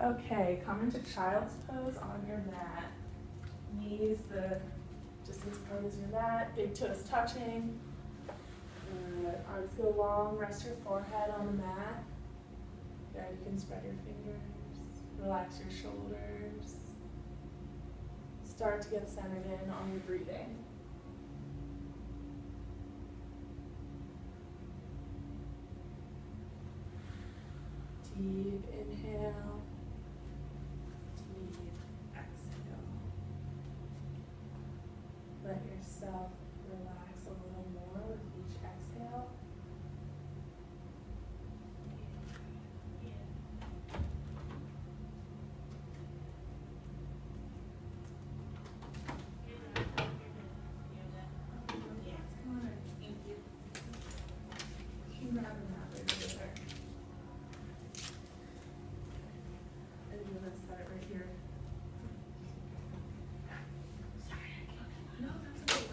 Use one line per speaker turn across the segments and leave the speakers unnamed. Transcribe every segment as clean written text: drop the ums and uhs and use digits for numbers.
Okay, come into child's pose on your mat. Knees the distance apart as your mat, big toes touching. Good. Arms go long, rest your forehead on the mat. Good, you can spread your fingers, relax your shoulders. Start to get centered in on your breathing. Deep inhale, deep exhale. Let yourself relax a little more with each exhale.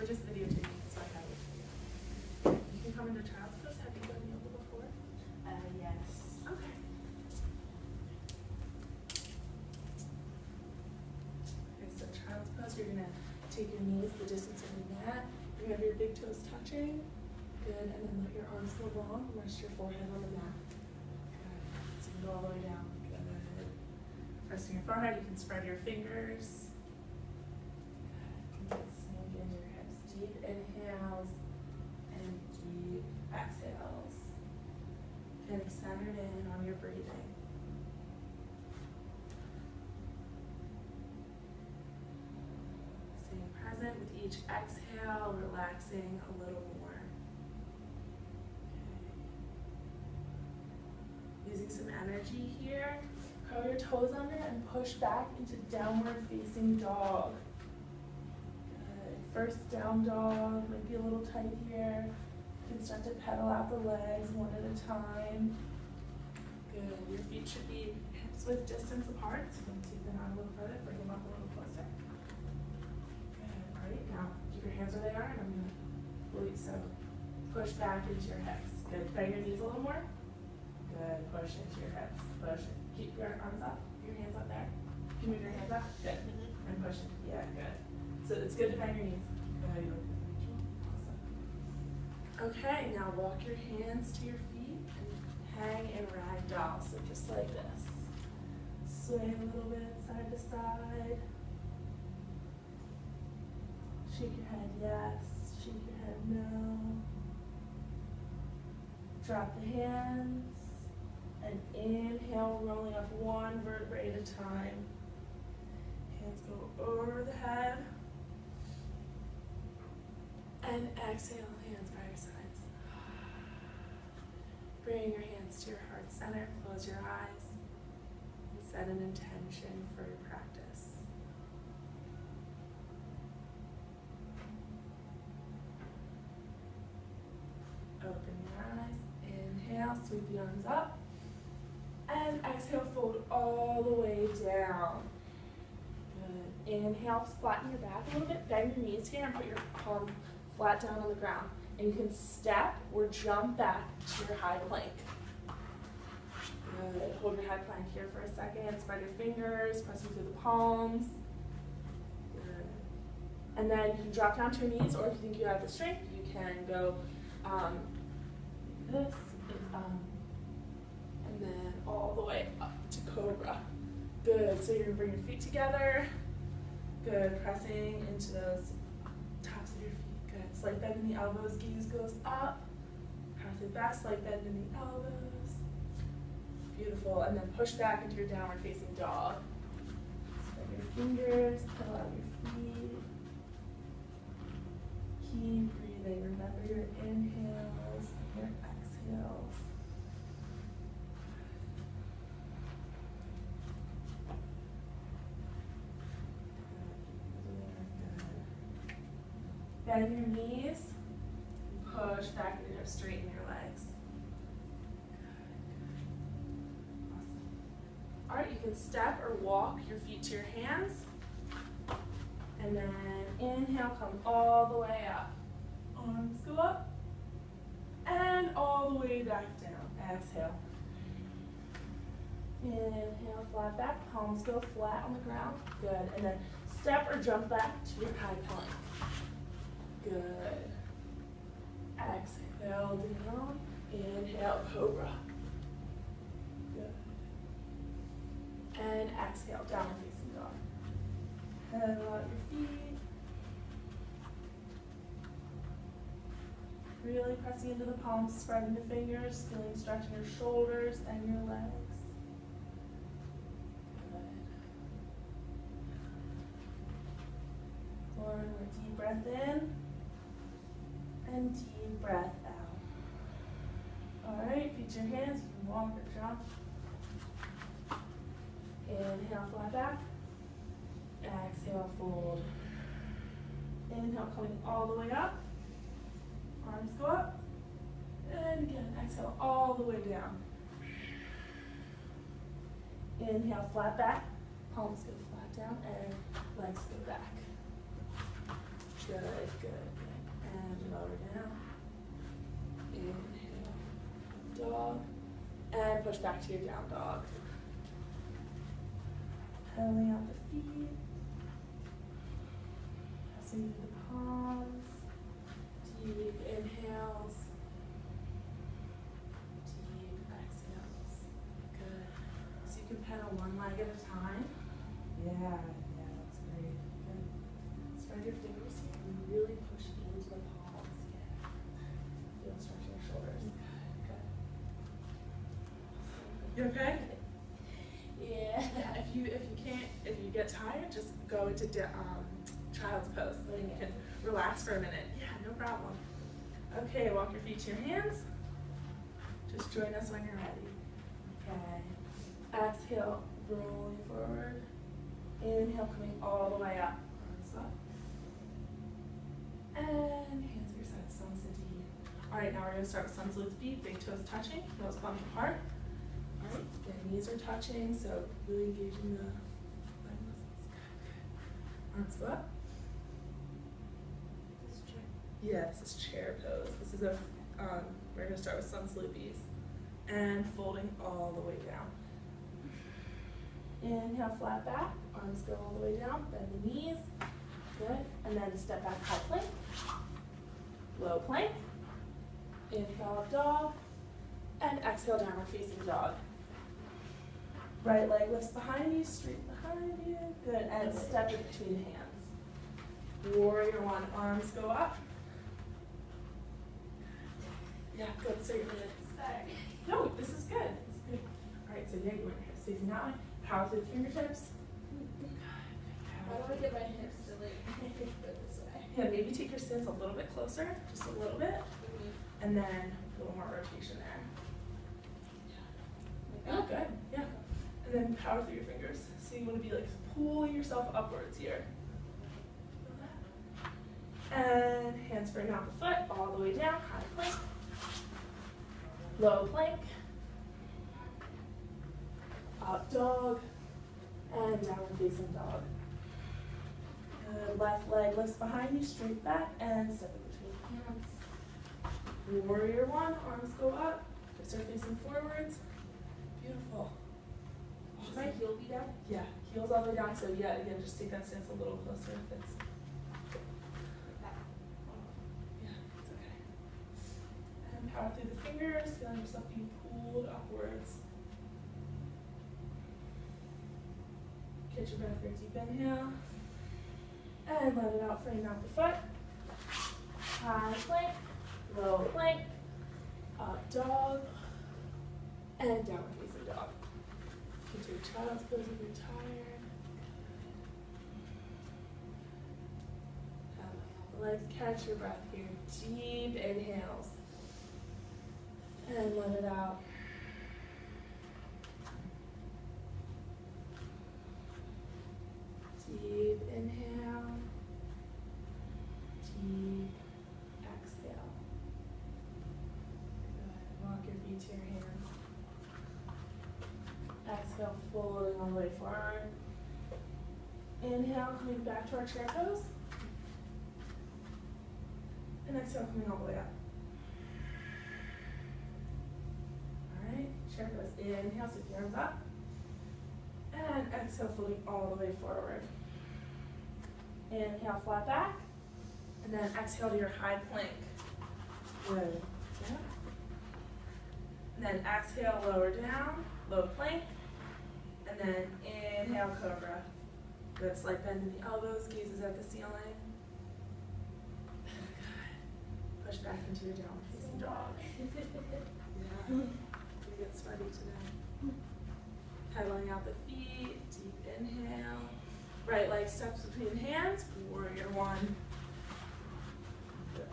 Just videotaping, so I have it. You can come into child's pose. Have you done yoga before?
Yes.
Okay. Okay, so child's pose, you're gonna take your knees the distance of your mat. You have your big toes touching. Good, and then let your arms go long. Rest your forehead on the mat. Good. So you go all the way down. Good. Resting your forehead, you can spread your fingers. Good. Sink into your hips. Deep inhales and deep exhales. Getting centered in on your breathing. Staying present with each exhale, relaxing a little more. Okay. Using some energy here, curl your toes under and push back into downward facing dog. First down dog, might be a little tight here. You can start to pedal out the legs one at a time. Good, your feet should be hips width distance apart, so you can take them out a little further, bring them up a little closer. Good, all right, now keep your hands where they are, and I'm gonna release, so push back into your hips. Good, bend your knees a little more. Good, push into your hips, push it. Keep your arms up, your hands up there. You can move your hands up, good, and push it, yeah, good. So it's good to bend your knees. Good. Awesome. Okay, now walk your hands to your feet and hang in ragdoll. So just like this. Sway a little bit side to side. Shake your head yes, shake your head no. Drop the hands and inhale, rolling up one vertebrae at a time. Hands go over the head. And exhale, hands by your sides. Bring your hands to your heart center, close your eyes, and set an intention for your practice. Open your eyes, inhale, sweep the arms up, and exhale, fold all the way down. Good. Inhale, flatten your back a little bit, bend your knees here, and put your palm flat down on the ground. And you can step or jump back to your high plank. Good. Hold your high plank here for a second. Spread your fingers, pressing through the palms. Good. And then you can drop down to your knees, or if you think you have the strength, you can go this, and then all the way up to cobra. Good. So you're going to bring your feet together. Good. Pressing into those tops of your feet. Good. Slight bend in the elbows, gaze goes up. Halfway back, slight bend in the elbows. Beautiful. And then push back into your downward facing dog. Spread your fingers, pedal out your feet. Keep breathing. Remember your inhales and your exhales. Bend your knees, push back into hips, straighten your legs. Good. Awesome. All right, you can step or walk your feet to your hands. And then inhale, come all the way up. Arms go up. And all the way back down. Exhale. Inhale, flat back, palms go flat on the ground. Good. And then step or jump back to your high plank. Good. Exhale down. Inhale, cobra. Good. And exhale, downward facing dog. Pedal out your feet. Really pressing into the palms, spreading the fingers, feeling stretching your shoulders and your legs. Good. One more deep breath in and deep breath out. All right, feet your hands, you can walk or jump. Inhale, flat back. Exhale, fold. Inhale, coming all the way up. Arms go up. And again, exhale all the way down. Inhale, flat back. Palms go flat down and legs go back. Good, good, good. And lower down. Inhale, dog. And push back to your down dog. Pedaling out the feet. Pressing into the palms. Deep inhales. Deep exhales. Good. So you can pedal one leg at a time. Yeah, that's great. Good. Spread your fingers here and really push into the palms. Yeah. Feel stretching your shoulders. Good, good. You okay? Yeah. If you get tired, just go into child's pose. Then you can relax for a minute. Yeah, no problem. Okay, walk your feet to your hands. Just join us when you're ready. Okay. Exhale, rolling forward. Inhale, coming all the way up. Arms up. And hands at your sides, sun salute. All right, now we're going to start with sun salute speed. Big toes touching, nose palms apart. All right, the knees are touching, so really engaging the leg muscles. Good. Arms go up. Yeah, this is chair pose. This is we're going to start with sun salutes. And folding all the way down. Inhale, flat back. Arms go all the way down. Bend the knees. Good. And then step back, high plank. Low plank. Inhale, up dog. And exhale, downward facing dog. Right leg lifts behind you, straight behind you. Good. And step in between the hands. Warrior one. Arms go up. Yeah, good. So you're gonna. Sorry. No, this is good. This is good. All right. So yeah, you want your hips facing that way. Power through the fingertips.
How do I get my hips to like go this way?
Yeah, maybe take your stance a little bit closer, just a little bit, and then a little more rotation there. Oh, good. Yeah. And then power through your fingers. So you want to be like pulling yourself upwards here. And hands bring out the foot all the way down. High plank. Low plank. Up dog. And downward facing dog. Left leg lifts behind you, straight back, and step in between hands. Warrior one, arms go up, hips are facing forwards. Beautiful.
Should my heel be down?
Yeah, heels all the way down. So yeah, again, just take that stance a little closer if it's. Yeah, it's okay. And power through the fingers, feeling yourself being pulled upwards. Catch your breath here, deep inhale. And let it out, frame out the foot. High plank, low plank, up dog, and downward facing dog. Into your child's pose if you're tired. Legs catch your breath here. Deep inhales. And let it out. Deep inhale. Deep exhale. Good. Walk your feet to your hands. Exhale, folding all the way forward. Inhale, coming back to our chair pose. And exhale, coming all the way up. All right, chair pose. Inhale, sweep your arms up. And exhale, floating all the way forward. Inhale, flat back. And then exhale to your high plank. Good. Yeah. And then exhale, lower down, low plank. And then inhale, cobra. Good, slight bend in the elbows, gazes at the ceiling. Good. Push back into your downward facing dog. Yeah, you get sweaty today. Pedaling out the feet, deep inhale. Right leg steps between hands, warrior one. Good.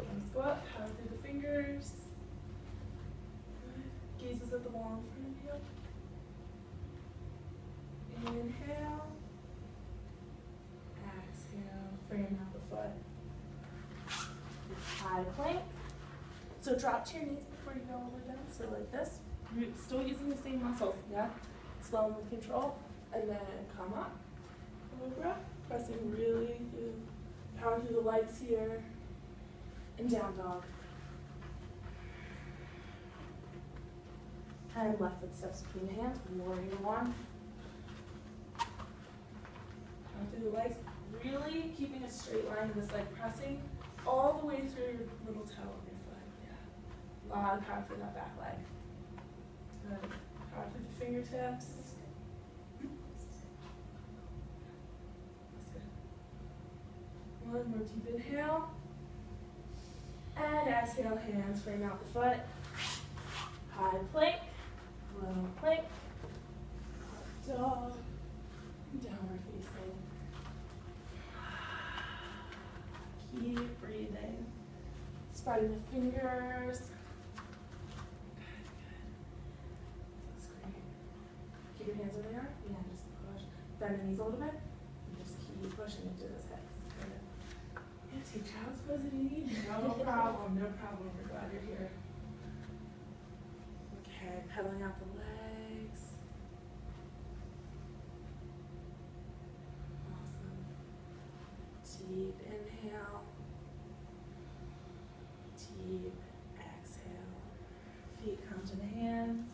Arms go up, power through the fingers. Good. Gazes at the wall in front of you. Inhale. Exhale, frame out the foot. High plank. So drop to your knees before you go all the way down, so like this. You're still using the same muscles, yeah? Slow and with control. And then come up. Cobra. Pressing really through, power through the legs here. And down dog. And left foot steps between the hands, warrior one. Power through the legs, really keeping a straight line in this leg, pressing all the way through your little toe of your foot. Yeah. A lot of power through that back leg. Good. Power through the fingertips. That's good. One more deep inhale. And exhale, hands frame out the foot. High plank, low plank, up dog, downward facing. Keep breathing. Spreading the fingers. Good, good. Looks great. Keep your hands over there. Yeah, just push. Bend the knees a little bit. And just keep pushing into those hips. Good. Yeah, take child's pose if you need. No problem, no problem. We're glad you're here. Okay, pedaling out the legs. Awesome. Deep inhale. Deep exhale. Feet come to the hands.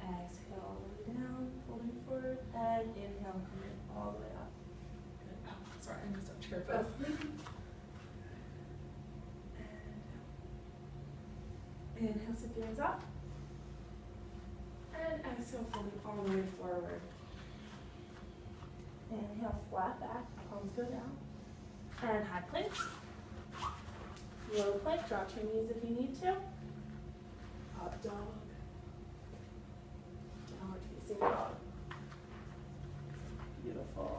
Exhale all the way down, folding forward, and inhale, coming all the way up. Good. Oh, sorry, I messed up chair pose. And inhale, sit the arms up. And exhale, folding all the way forward. Inhale, flat back, palms go down. And high plank. Low plank, drop to your knees if you need to. Up dog. Downward facing dog. Beautiful.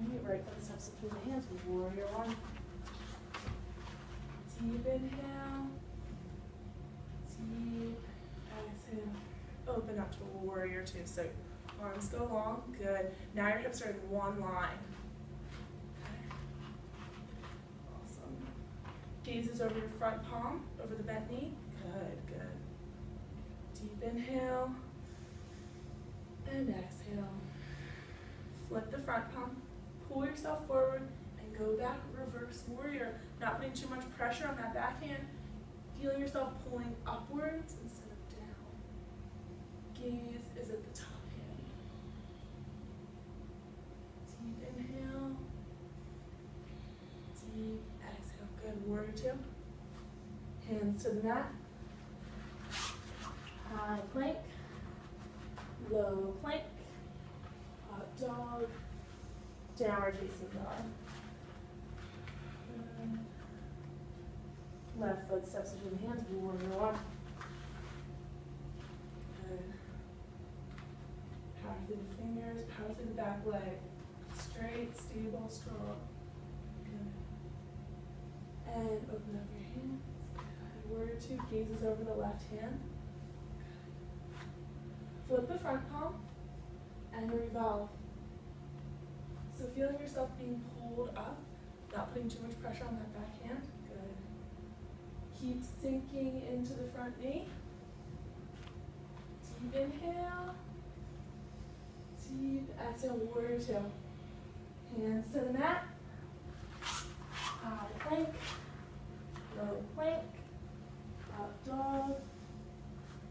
Alright, right foot steps between the hands, warrior one. Deep inhale. Deep exhale. Open up to warrior two. So arms go long. Good. Now your hips are in one line. Okay. Awesome. Gazes over your front palm, over the bent knee. Good, good. Deep inhale. And exhale. Flip the front palm. Pull yourself forward and go back, reverse warrior. Not putting too much pressure on that backhand. Feeling yourself pulling upwards instead of down. Gaze is at the top hand. Deep inhale. Deep exhale. Good. Warrior two. Hands to the mat. High plank. Low plank. Up dog. Downward facing dog. Left foot steps between the hands, warrior one. Good. Power through the fingers, power through the back leg. Straight, stable, strong. Good. And open up your hands. Good. Warrior two, gazes over the left hand. Good. Flip the front palm and revolve. So feeling yourself being pulled up, not putting too much pressure on that back hand. Good. Keep sinking into the front knee. Deep inhale. Deep exhale, warrior two. Hands to the mat. High plank. Low plank. Up dog.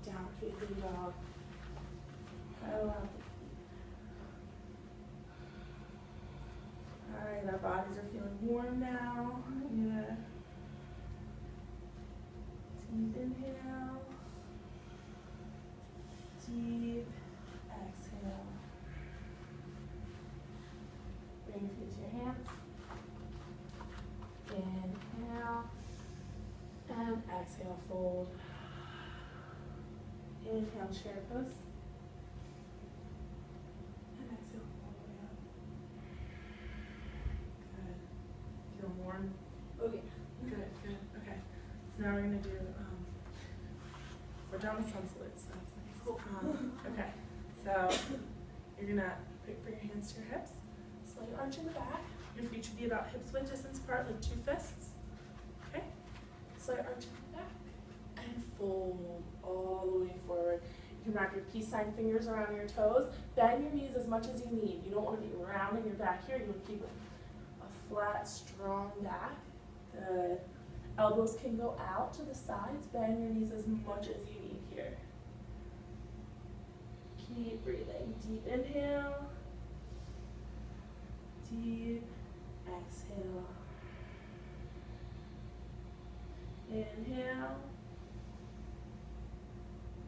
Downward facing job. Pedal out the feet. Alright, our bodies are feeling warm now. Yeah. Deep inhale. Deep exhale. Bring your feet to your hands. Inhale. And exhale, fold. Inhale, chair pose. And exhale, all the way up. Good. Feel warm?
Oh yeah.
Good, good. Okay. So now we're gonna do, we're done with sun salutes, so that's nice.
Cool.
Okay. So you're gonna bring your hands to your hips. Slight arch in the back. Your feet should be about hips width distance apart, like 2 fists. Okay. Slight arch in the back. And fold all the way forward. You can wrap your peace sign fingers around your toes. Bend your knees as much as you need. You don't want to be rounding your back here. You want to keep a flat, strong back. Good. Elbows can go out to the sides. Bend your knees as much as you need here. Keep breathing. Deep inhale. Deep exhale. Inhale.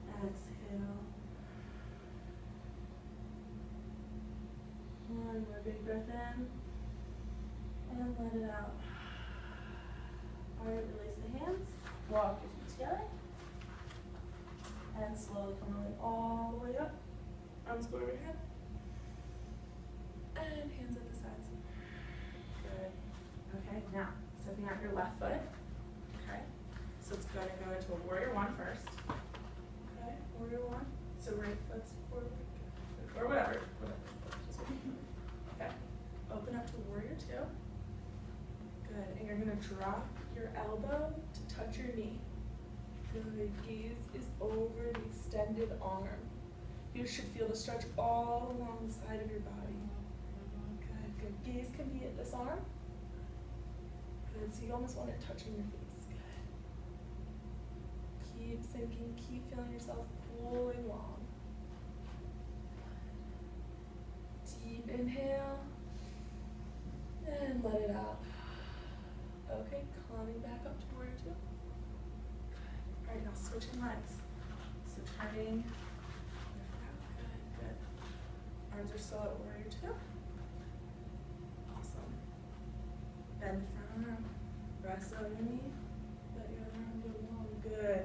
Exhale. One more big breath in. And let it out. Alright, release the hands. Walk your feet together. And slowly come rolling all the way up. Arms go overhead. And hands at the sides. Good. Okay, now, stepping out your left foot. Okay. So it's going to go into a warrior 1 first. Okay, warrior 1. So right foot's forward. Or whatever. Okay. Open up to warrior 2. Good. And you're going to drop your elbow to touch your knee. Good. Gaze is over the extended arm. You should feel the stretch all along the side of your body. Good, good. Gaze can be at this arm. Good. So you almost want it touching your face. Good. Keep sinking. Keep feeling yourself pulling long. Deep inhale. And let it out. Okay, climbing back up to warrior 2. Alright, now switching legs. So turning. Good, good. Arms are still at warrior 2. Awesome. Bend the front arm. Rest on your knee. Let your other arm go long. Good.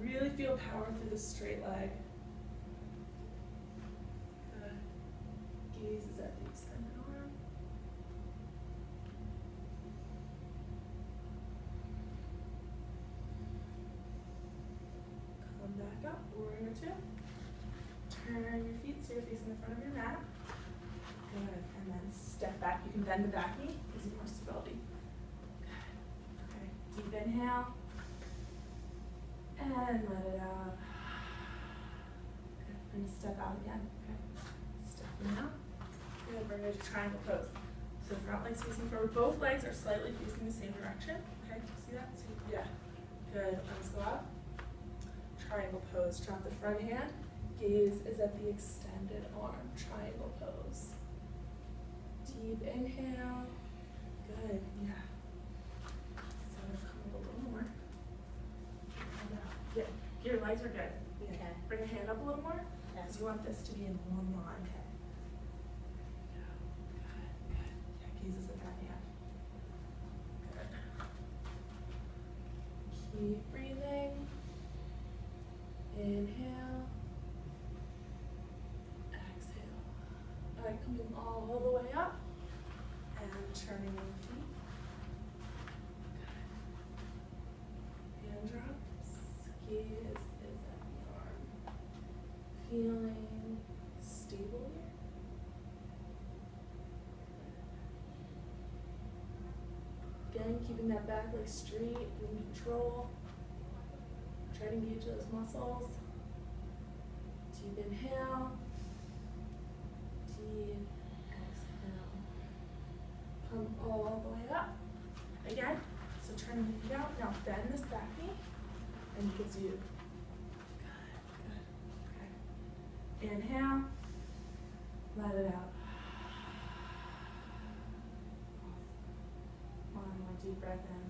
Really feel power through the straight leg. Good. Gaze is at the extended arm. Come back up, warrior 2. Turn your feet so you're facing the front of your mat. Good, and then step back. You can bend the back knee, gives you more stability. Good. Okay, deep inhale. And let it out. Good, and step out again. Okay, stepping out. Good, we're going to do triangle pose. So front legs facing forward. Both legs are slightly facing the same direction. Okay, do you see that? See? Yeah. Good, arms go up. Triangle pose. Drop the front hand. Gaze is at the extended arm. Triangle pose. Deep inhale. Good, yeah. So come up a little more. Yeah, your legs are good.
Okay.
Bring your hand up a little more. Because you want this to be in one line. Okay. Good, good. Yeah, gaze is at that hand. Good. Keep breathing. Inhale. Exhale. Alright, coming all the way up. And turning your feet. Good. Hand drops. Gaze is at the arm. Feeling stable here. Again, keeping that back leg straight, in control. Try to engage those muscles. Deep inhale. Deep exhale. Come all the way up. Again, so turn the feet out. Now bend this back knee and it gives you good, good. Inhale, let it out. One more deep breath in.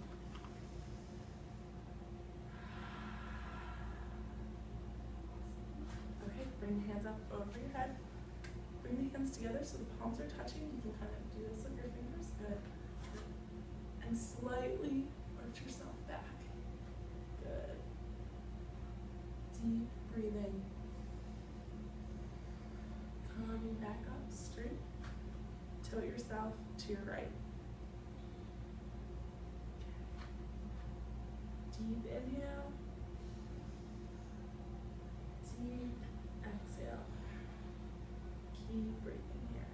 Okay, bring the hands up over your head. Bring the hands together so the palms are touching. You can kind of do this with your fingers. Good. And slightly arch yourself back. Good. Deep breathing. Coming back up straight. Tilt yourself to your right. Deep inhale. Deep exhale. Keep breathing here.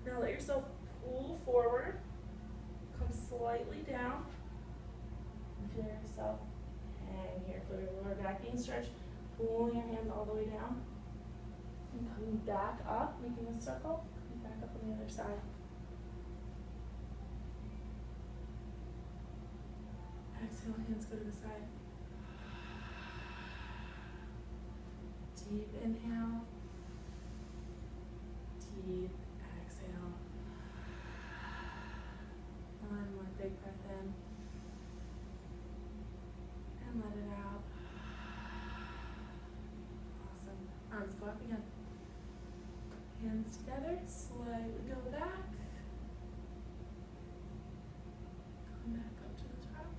Now let yourself pull forward. Come slightly down. And feel yourself hang here. Feel your lower back being stretched. Pulling your hands all the way down. And coming back up, making a circle. Coming back up on the other side. Exhale, hands go to the side. Deep inhale. Deep exhale. One more big breath in. And let it out. Awesome. Arms go up again. Hands together. Slightly go back. Come back up to the top.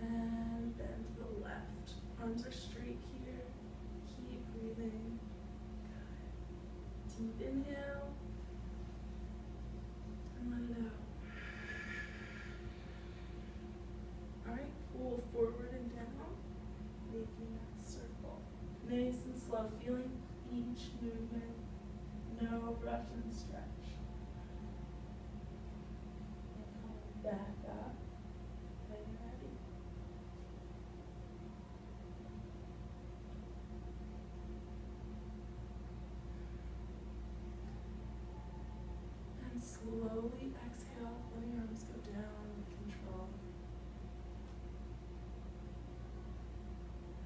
And bend to the left. Arms are straight here. Keep breathing. Good. Deep inhale. And let it out. Alright, pull forward and down. Making that circle. Nice and slow. Feeling each movement. No rush and stretch. And come back up. When you're ready. And slowly exhale, letting your arms go down with control.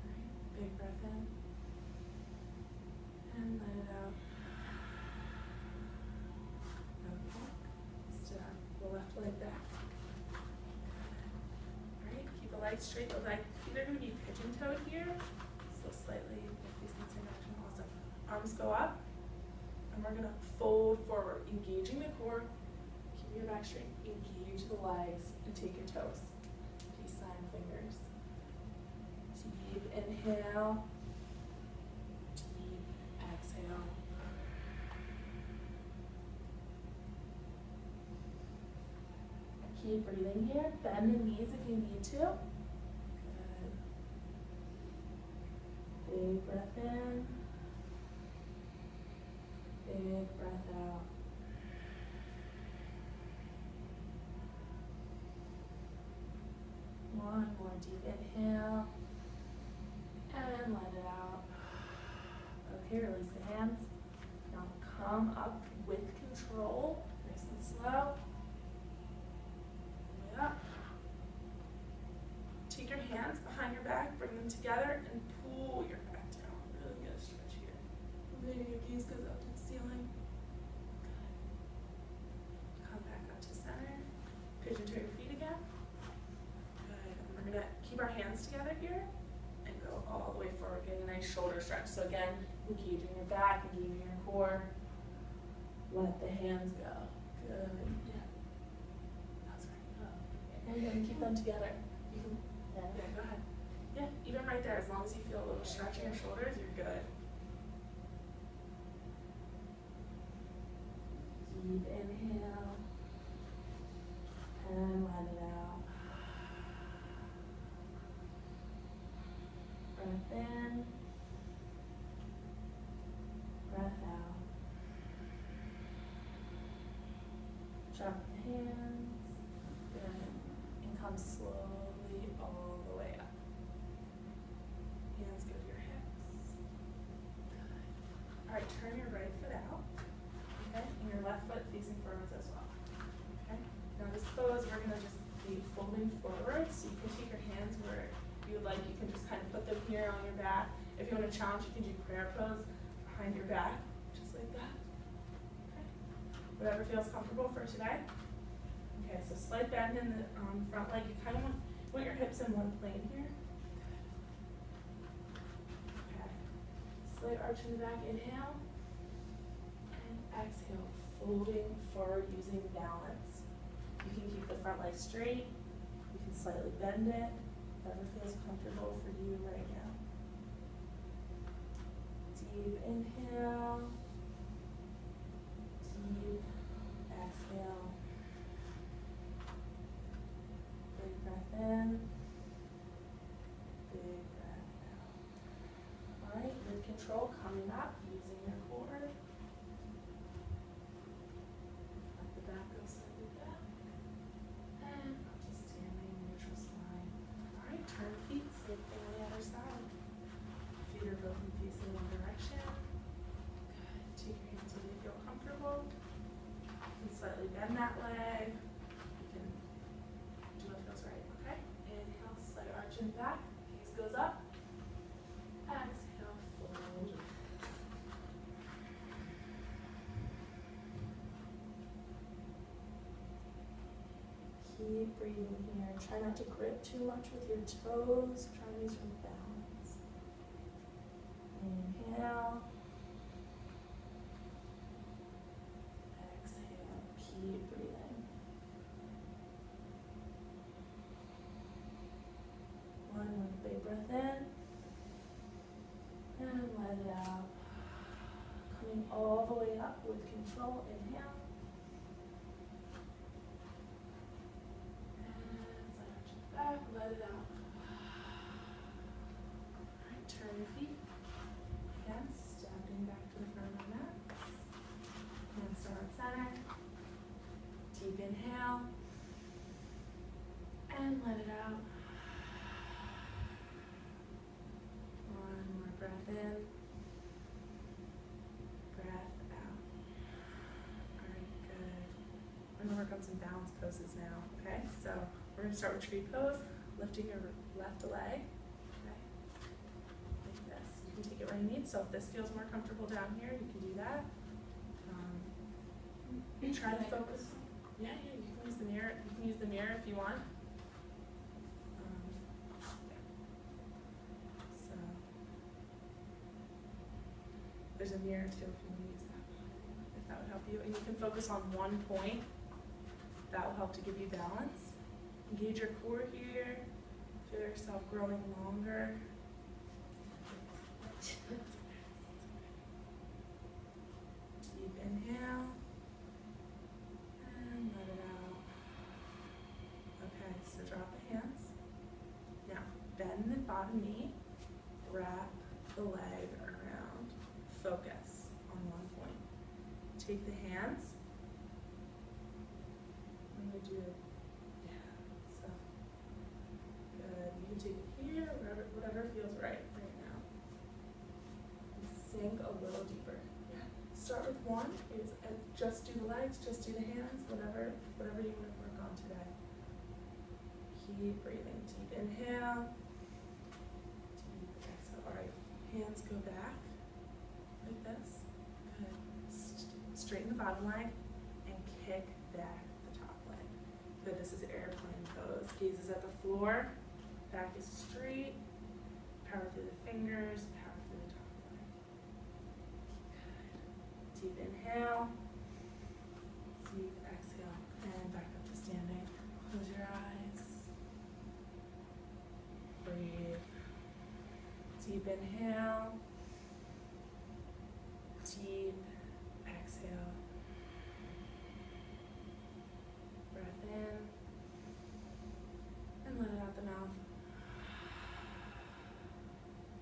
Alright, big breath in. And let it out. Okay. Sit up, the left leg back. Alright, keep the legs straight. The feet are going to be pigeon-toed here. So slightly facing the same direction. Awesome. Arms go up. And we're going to fold forward, engaging the core. Keep your back straight. Engage the legs and take your toes. Peace sign fingers. Deep inhale. Deep exhale. Keep breathing here. Bend the knees if you need to. Good. Big breath in. Big breath out. One more deep inhale. And let it out. Okay, release the hands. Now come up with control. Nice and slow. Way up. Take your hands behind your back, bring them together, and pull your back down. Really get a stretch here. Maybe your gaze goes up to the ceiling. Good. Come back up to center. Pigeon toe your feet again. Good. And we're gonna keep our hands together here and go all the way forward, getting a nice shoulder stretch. So again, engaging your back, engaging your core. Let the hands go. Good. Yeah. That's right. And you're gonna keep them together. You can. Yeah, go ahead. Yeah, even right there, as long as you feel a little stretch in your shoulders, you're good. Deep inhale. And let it out. Breath in. Breath out. Drop the hands. Good. And come slowly all the way up. Hands go to your hips. Good. Alright, turn your right foot out. Okay? And your left foot facing forwards as well. Okay? Now this pose, we're going to just be folding forward, so you can take your hands where If you would like, you can just kind of put them here on your back. If you want to challenge, you can do prayer pose behind your back, just like that. Okay. Whatever feels comfortable for today. Okay, so slight bend in the front leg. You kind of want your hips in one plane here. Okay. Slight arch in the back. Inhale. And exhale, folding forward using balance. You can keep the front leg straight. You can slightly bend it. Whatever feels comfortable for you right now. Deep inhale. Deep exhale. Big breath in. Big breath out. All right, with control, coming up, using your core. Let the back go slightly back. And up to standing, neutral spine. All right, turn feet, same thing on the other side. Feet are both facing one direction. Good. Take your hands where you feel comfortable. You can slightly bend that leg. You can do what feels right, okay? Inhale, slight arch in the back. Gaze goes up. Exhale, fold. Keep breathing here. Try not to grip too much with your toes. Try to use your balance. Inhale. Exhale. Keep breathing. One big breath in. And let it out. Coming all the way up with control. Inhale. Back, let it out. Alright, turn your feet. Again, stepping back to the front of the mat. Hands start center. Deep inhale. And let it out. One more breath in. Breath out. Alright, good. We're going to work on some balance poses now, okay? So we're going to start with tree pose, lifting your left leg, okay, like this. You can take it where you need, so if this feels more comfortable down here, you can do that. Try to focus. Yeah, you can use the mirror. You can use the mirror if you want. So there's a mirror too if you want to use that. If that would help you, and you can focus on one point. That will help to give you balance. Engage your core here. Feel yourself growing longer. Deep inhale. And let it out. Okay, so drop the hands. Now, bend the bottom knee. Wrap the leg around. Focus on one point. Take the hands. I'm going to do so good. You can take it here, whatever feels right now. And sink a little deeper. Yeah. Start with one. Just do the legs, just do the hands, whatever you want to work on today. Keep breathing. Deep inhale. Deep exhale. All right. Hands go back like this. Good. Straighten the bottom leg and kick back. Good, this is airplane pose. Gaze is at the floor, back is straight, power through the fingers, power through the top leg. Good. Deep inhale, deep exhale, and back up to standing. Close your eyes. Breathe. Deep inhale, deep exhale. Breath in, and let it out the mouth.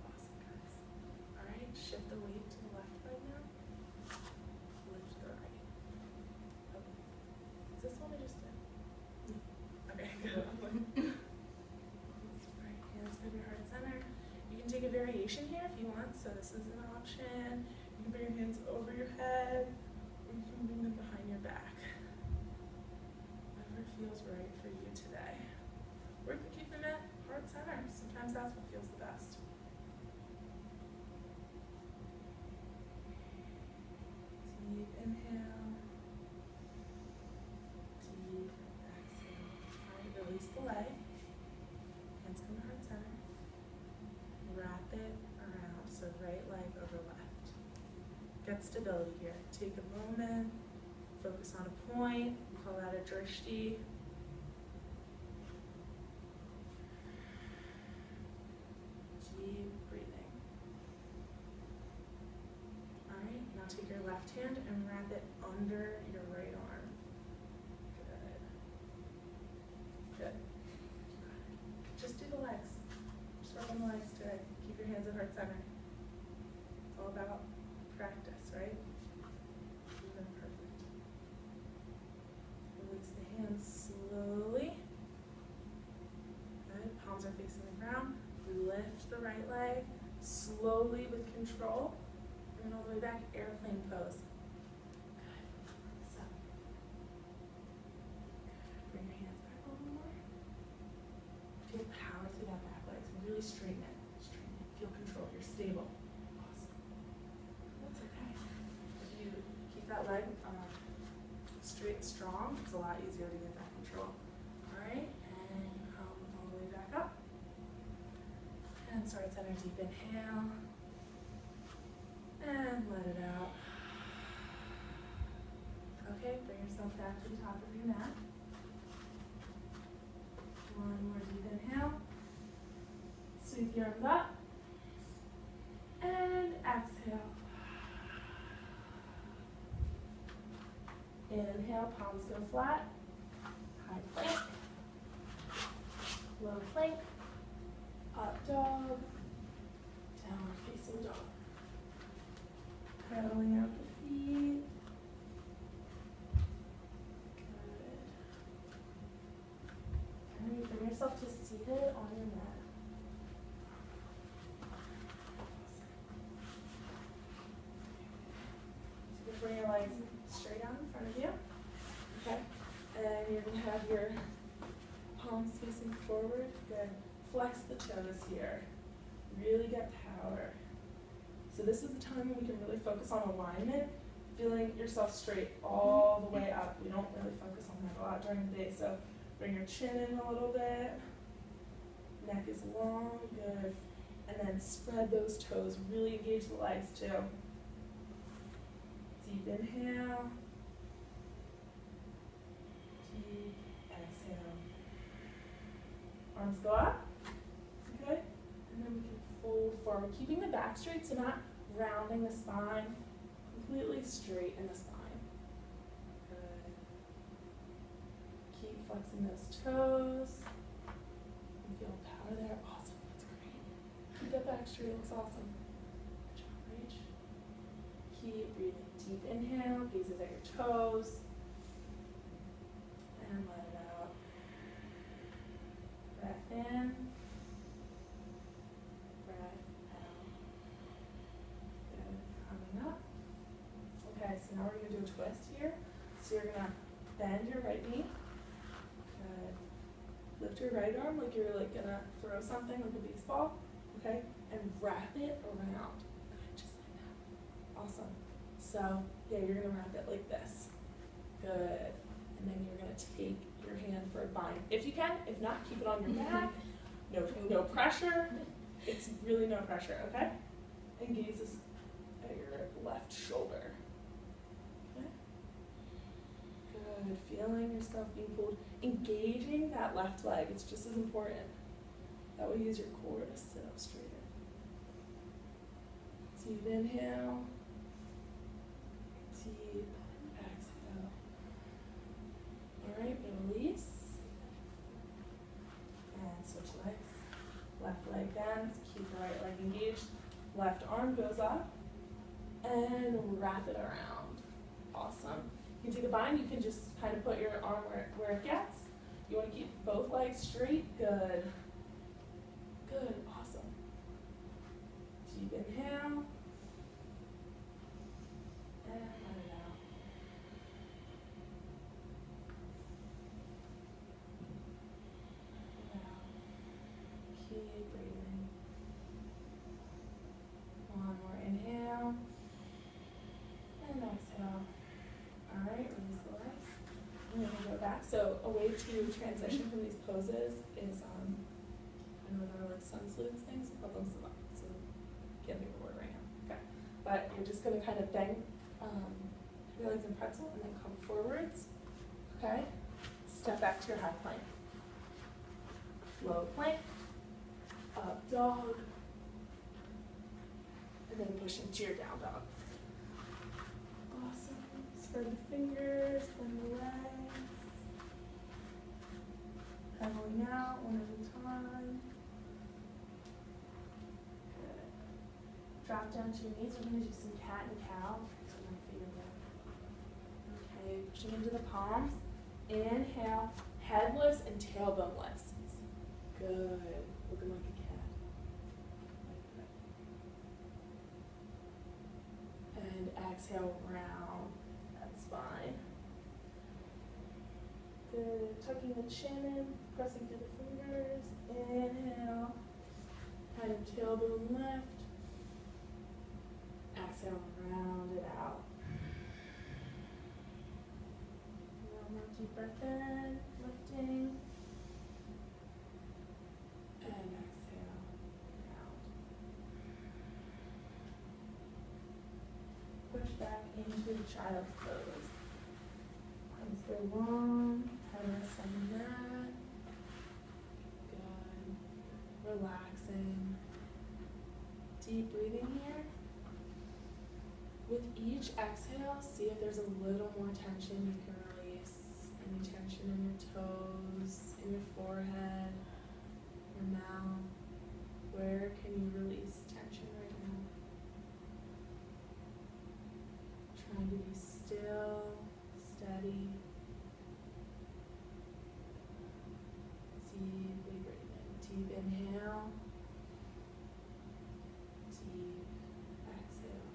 Awesome, guys. All right, shift the weight to the left leg now. Lift the right. Okay. Is this what I just did? Okay, good. All right, hands go to your heart center. You can take a variation here if you want. So this is an option. You can bring your hands over your head, or you can bring them behind your back. Feels right for you today. Or you can keep them at heart center. Sometimes that inhale. Deep exhale. Alright, release the leg. Hands come to heart center. Wrap it around. So right leg over left. Get stability here. Take a moment. Focus on a point. We call that a drishti. Deep breathing. Alright, now take your left hand and wrap it under your right arm. Good. Good. Just do the legs. Just work on the legs today. Keep your hands at heart center. It's all about practice, right? Even perfect. Release the hands slowly. Good. Palms are facing the ground. Lift the right leg slowly with control. And all the way back, airplane pose. Good. So, bring your hands back a little more. Feel power through that back leg. So really straighten it. Straighten it. Feel control. You're stable. Awesome. That's okay. If you keep that leg straight and strong, it's a lot easier to get that control. Alright, and come all the way back up. And start center deep inhale. And let it out. Okay, bring yourself back to the top of your mat. One more deep inhale. Sweep the arms up. And exhale. Inhale, palms go flat. High plank. Low plank. Up dog. Downward facing dog. Pedaling out the feet. Good. And you bring yourself to seated on your mat. So you bring your legs straight out in front of you. Okay. And you're going to have your palms facing forward. Good. Flex the toes here. Really get power. So this is the time when we can really focus on alignment, feeling yourself straight all the way up. We don't really focus on that a lot during the day, so bring your chin in a little bit. Neck is long, good. And then spread those toes, really engage the legs too. Deep inhale. Deep exhale. Arms go up. Good. And then we can fold forward, keeping the back straight, so not rounding the spine, completely straight in the spine. Good. Keep flexing those toes. You feel power there. Awesome. That's great. Keep that back straight. Looks awesome. Good job, Rach. Keep breathing. Deep inhale. Gazes at your toes. And let it out. Breath in. Okay, so now we're going to do a twist here. So you're going to bend your right knee. Good. Lift your right arm like you're like going to throw something like a baseball. Okay? And wrap it around. Good, just like that. Awesome. So, yeah, you're going to wrap it like this. Good. And then you're going to take your hand for a bind. If you can. If not, keep it on your back. No pressure. It's really no pressure, okay? And gazes at your left shoulder. Okay? Good. Feeling yourself being pulled. Engaging that left leg. It's just as important. That will use your core to sit up straighter. Deep inhale. Deep exhale. Alright, release. And switch legs. Left leg bends. Keep the right leg engaged. Left arm goes up. And wrap it around. Awesome. You can take a bind. You can just kind of put your arm where it gets. You want to keep both legs straight. Good. Good. Awesome. Deep inhale. And let it out. Let it out. Keep breathing. One more inhale. And exhale. so a way to transition from these poses is, I know there are like sun salutes things, we call them savants, so can't think of a word right now. Okay, but you're just gonna kind of bang your legs in pretzel and then come forwards. Okay, step back to your high plank. Low plank, up dog, and then push into your down dog. Awesome. Spread the fingers, bend the legs. Pedaling out one at a time. Good. Drop down to your knees. We're going to do some cat and cow. So my favorite. Okay, pushing into the palms. Inhale, head lifts and tailbone lifts. Good. Looking like a cat. And exhale, round that spine. Good. Tucking the chin in, pressing through the fingers. Inhale. Head and tailbone lift. Exhale, round it out. One more deep breath in, lifting. And exhale, round. Push back into child's pose. Arms go long, head rests on the mat. Good. Relaxing. Deep breathing here. With each exhale, see if there's a little more tension you can release. Any tension in your toes, in your forehead, your mouth. Where can you release tension right now? Trying to be still, steady. Deeply breathing. Deep inhale. Deep exhale.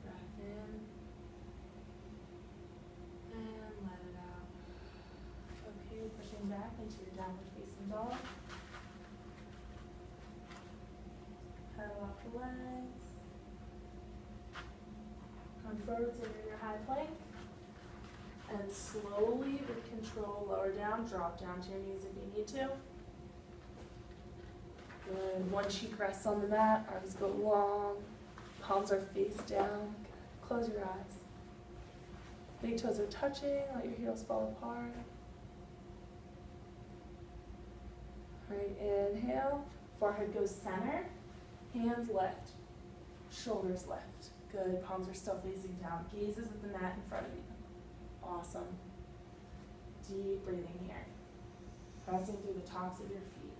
Breath in. And let it out. Okay, pushing back into your downward facing dog. Pedal off the legs. Come forward to your high plank. And slowly, with control, lower down, drop down to your knees if you need to. Good. One cheek rests on the mat, arms go long, palms are face down. Good. Close your eyes. Big toes are touching, let your heels fall apart. Alright, inhale, forehead goes center, hands lift, shoulders lift. Good, palms are still facing down, gazes at the mat in front of you. Awesome. Deep breathing here. Pressing through the tops of your feet.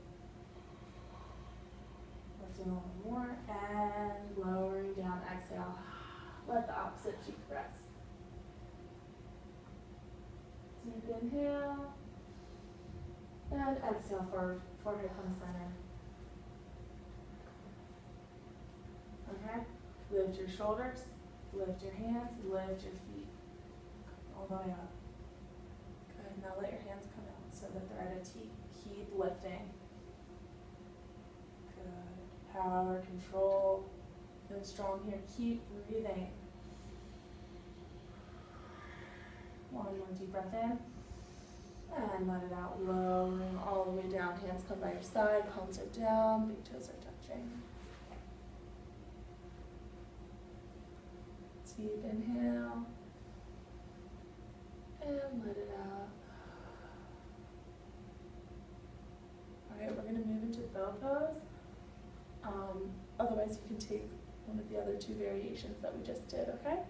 Lifting a little more and lowering down, exhale. Let the opposite cheek rest. Deep inhale. And exhale, forward, forehead comes center. Okay? Lift your shoulders, lift your hands, lift your feet. All the way up. Good. Now let your hands come out so that they're at a T. Keep lifting. Good. Power, control. Feel strong here. Keep breathing. One more deep breath in. And let it out. Lowering all the way down. Hands come by your side. Palms are down. Big toes are touching. Deep inhale. And let it out. Alright, we're going to move into bow pose. Otherwise, you can take one of the other two variations that we just did, okay?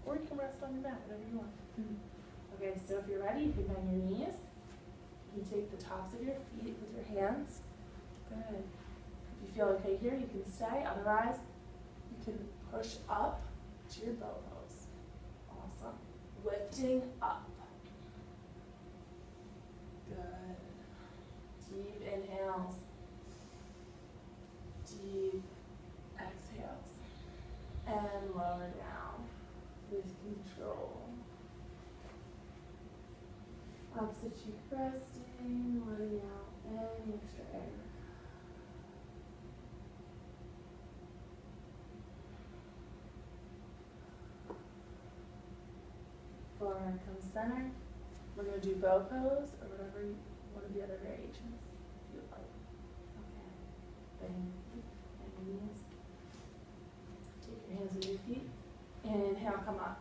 Or you can rest on your mat, whatever you want. Okay, so if you're ready, you can bend your knees. You can take the tops of your feet with your hands. Good. If you feel okay here, you can stay. Otherwise, you can push up to your bow pose. Awesome. Lifting up. Good. Deep inhales. Deep exhales. And lower down with control. Opposite cheek resting, letting out any extra air. and come center. We're gonna do bow pose or whatever one of the other variations you would like. Okay. Bend your knees. Take your hands on your feet. Inhale, come up.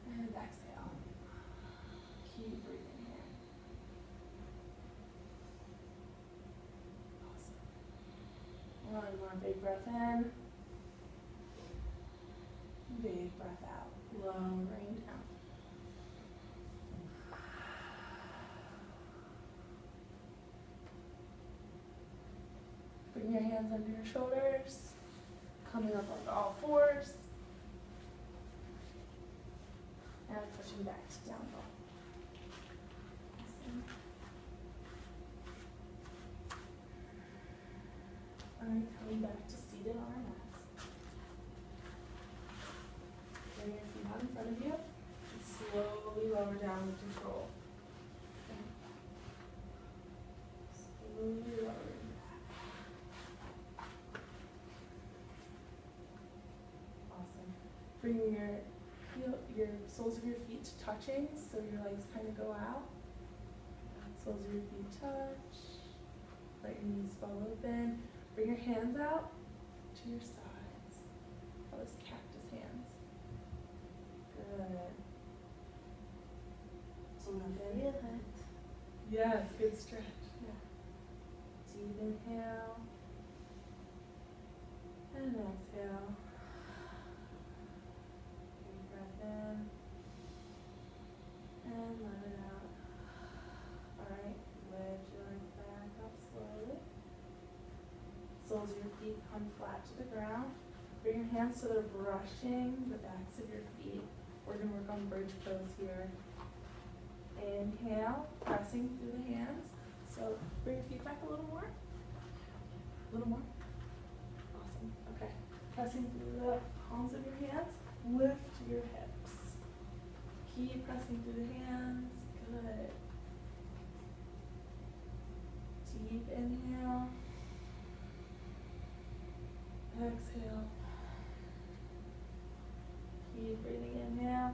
And exhale. Keep breathing here. Awesome. One more big breath in. Big breath out. Lowering down. Bring your hands under your shoulders. Coming up on all fours. And pushing back to down dog. Awesome. Alright, coming back to seated on our mats. Bring your feet out in front of you. And slowly lower down with control. Okay. Slowly lowering back. Awesome. Bring your soles of your feet to touching, so your legs kind of go out. Soles of your feet touch. Let your knees fall open. Bring your hands out to your sides. Call those cactus hands. Good.
So not very good.
Yes, good stretch. Yeah. Deep inhale. And exhale. Big breath in. And let it out. Alright, lift your legs back up slowly. Soles of your feet come flat to the ground. Bring your hands so they're brushing the backs of your feet. We're going to work on bridge pose here. Inhale, pressing through the hands. So bring your feet back a little more. A little more. Awesome. Okay. Pressing through the palms of your hands. Lift your hips. Keep pressing through the hands. Good. Deep inhale. Exhale. Keep breathing, inhale.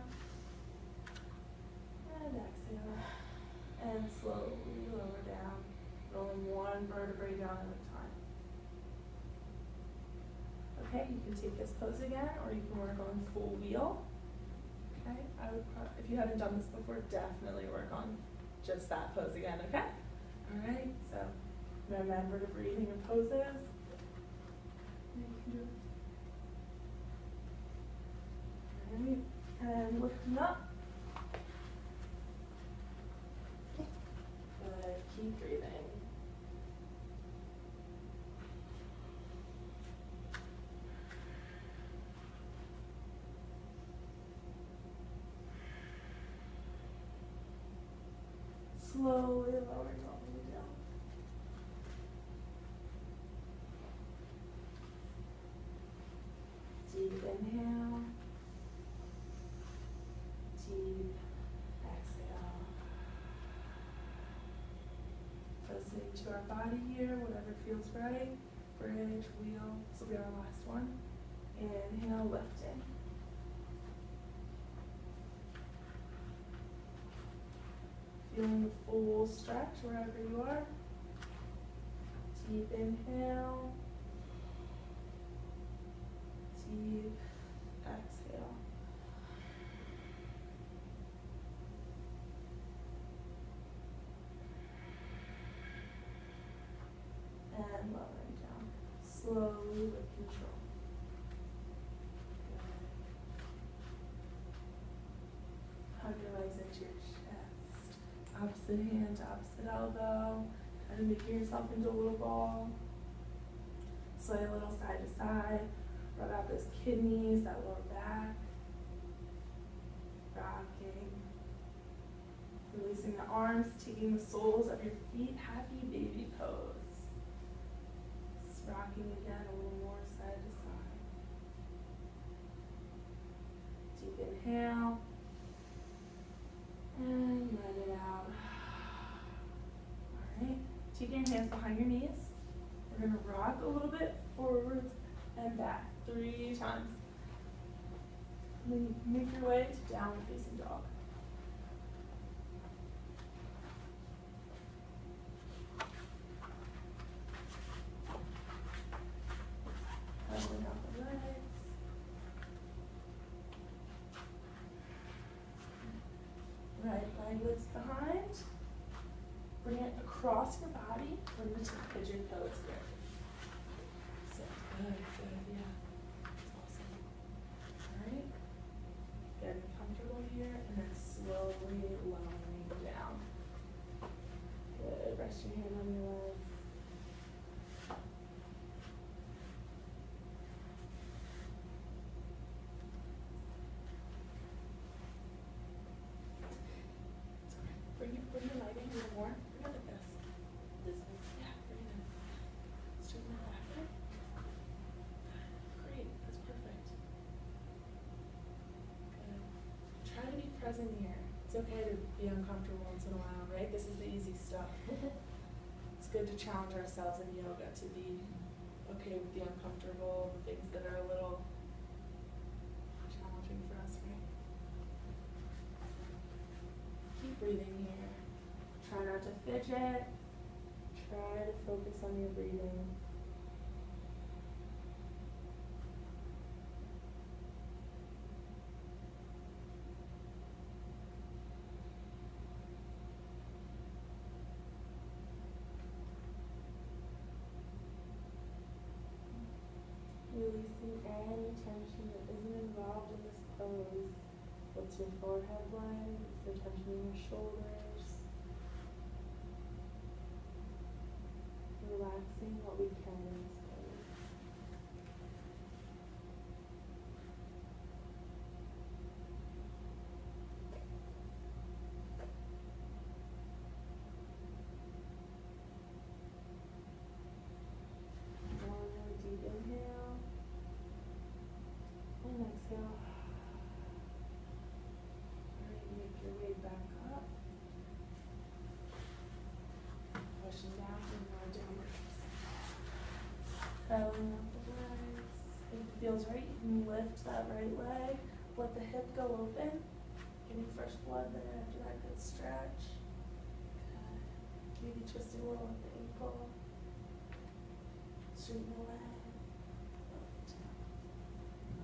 And exhale. And slowly lower down, rolling one vertebrae down at a time. Okay, you can take this pose again, or you can work on full wheel. Okay, I would if you haven't done this before, definitely work on just that pose again, okay? All right, so remember to breathe in your poses. You can do it. All right, and lifting up. Good, keep breathing. Slowly lowering all the way down. Deep inhale. Deep exhale. Listening to our body here, whatever feels right. Bridge, wheel, this will be our last one. Inhale, lifting. Feeling the full stretch wherever you are. Deep inhale. Deep exhale. And lowering down. Slowly with control. Good. Hug your legs into your chest. Opposite hand to opposite elbow. Kind of making yourself into a little ball. Sway a little side to side. Rub out those kidneys, that lower back. Rocking. Releasing the arms, taking the soles of your feet. Happy baby pose. Just rocking again a little more side to side. Deep inhale. And let it out. Alright, take your hands behind your knees. We're going to rock a little bit forwards and back 3 times. And then you can move your way to downward facing dog. Pedaling out the legs. Right leg lifts behind. Bring it across your body. Bring it to pigeon pose here. So good, yeah. That's awesome. Alright. Getting comfortable here and then slowly lowering down. Good. Rest your hand on your legs. Bring your leg in a little more. Bring it like this. This way. Yeah, bring it in. Straighten it back. Great. That's perfect. Good. Try to be present here. It's okay to be uncomfortable once in a while, right? This is the easy stuff. It's good to challenge ourselves in yoga to be okay with the uncomfortable, the things that are a little challenging for us, right? Keep breathing here. Try not to fidget. Try to focus on your breathing. Releasing any tension that isn't involved in this pose. What's your forehead like? Is there tension in your shoulders? Relaxing what we can in this pose. One more deep inhale. And exhale. Alright, make your way back up. Pushing down to more downward. Pedaling up the legs. If it feels right, you can lift that right leg. Let the hip go open. Getting fresh blood there after that good stretch. Good. Maybe twisting a little at the ankle. Straighten the leg.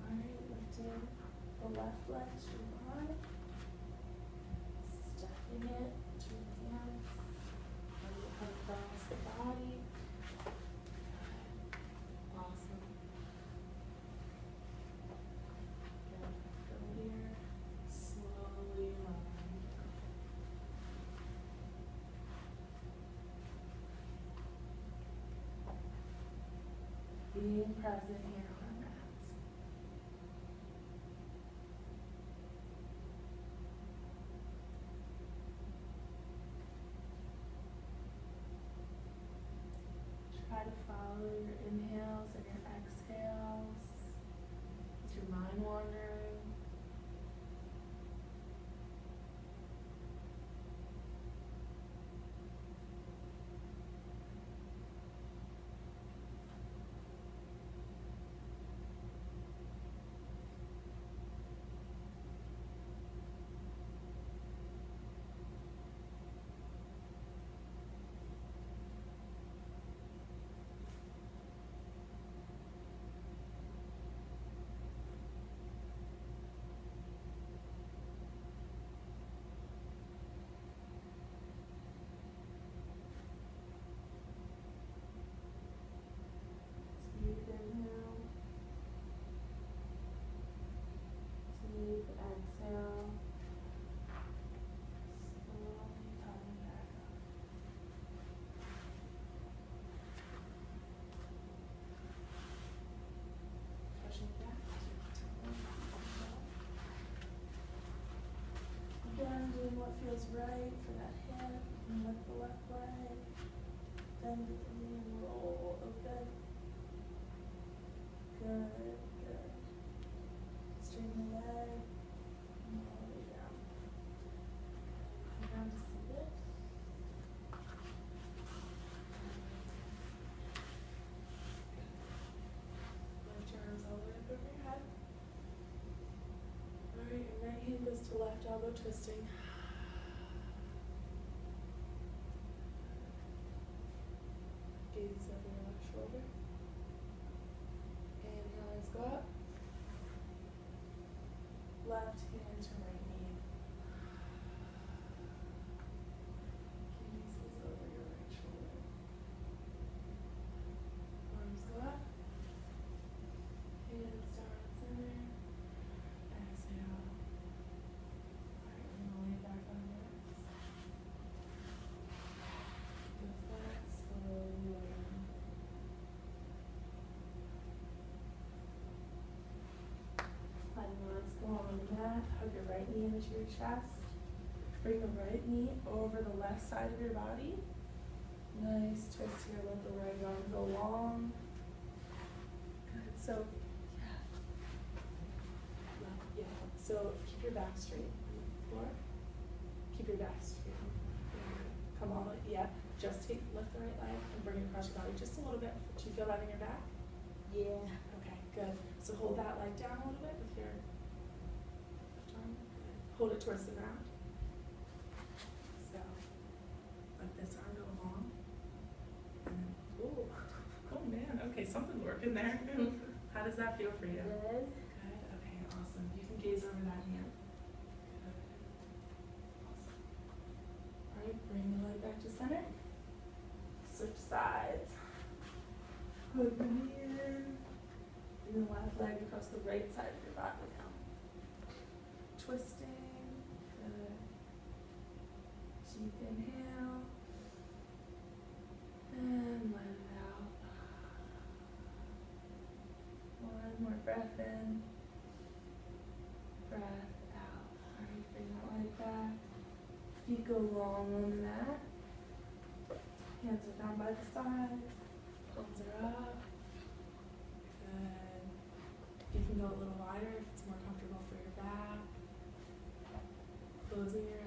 Alright, lifting the left leg straight behind. Stepping it between the hands. Letting it come across the body. Awesome. Good. Go here. Slowly lowering down. Being present here on our mats. Try to follow your inhales and your exhales. Is your mind wandering? Deep inhale. Deep exhale. Slowly coming back up. Pushing back to again, doing what feels right for that hip. And lift the left leg. Bend the knee and roll open. Good, good. Straighten the leg. And all the way down. Come down to seated. Lift your arms all the way up over your head. Left elbow twisting. Gaze over your left shoulder. Inhale, hands go up. Left hand to right knee. Gaze is over your right shoulder. Arms go up. Hands down center. Exhale. Alright, we're gonna lay back on the legs. Go flat, slowly lower. Letting the legs go on the mat. Hug your right knee into your chest. Bring the right knee over the left side of your body. Nice twist here. Let the right arm go long. Good. So, yeah. So keep your back straight. Floor. Keep your back straight. Come all the way. Yeah. Just lift the right leg and bring it across your body just a little bit. Do you feel that in your back?
Yeah.
Okay, good. So hold that leg down a little bit with your left arm. Good. Hold it towards the ground. So let this arm go long. And then, ooh, oh man, okay, something's working there. How does that feel for you?
Good.
Good, okay, awesome. You can gaze over that hand. Good. Awesome. All right, bring the leg back to center. Switch sides. Hug the knee in. Bring the left leg across the right side of your body now. Twisting. Good. Deep inhale. And let it out. One more breath in. Breath out. Alright, bring that leg back. Feet go long on the mat. Hands are down by the side. Palms are up. Good. You can go a little wider if it's more comfortable for your back. Closing your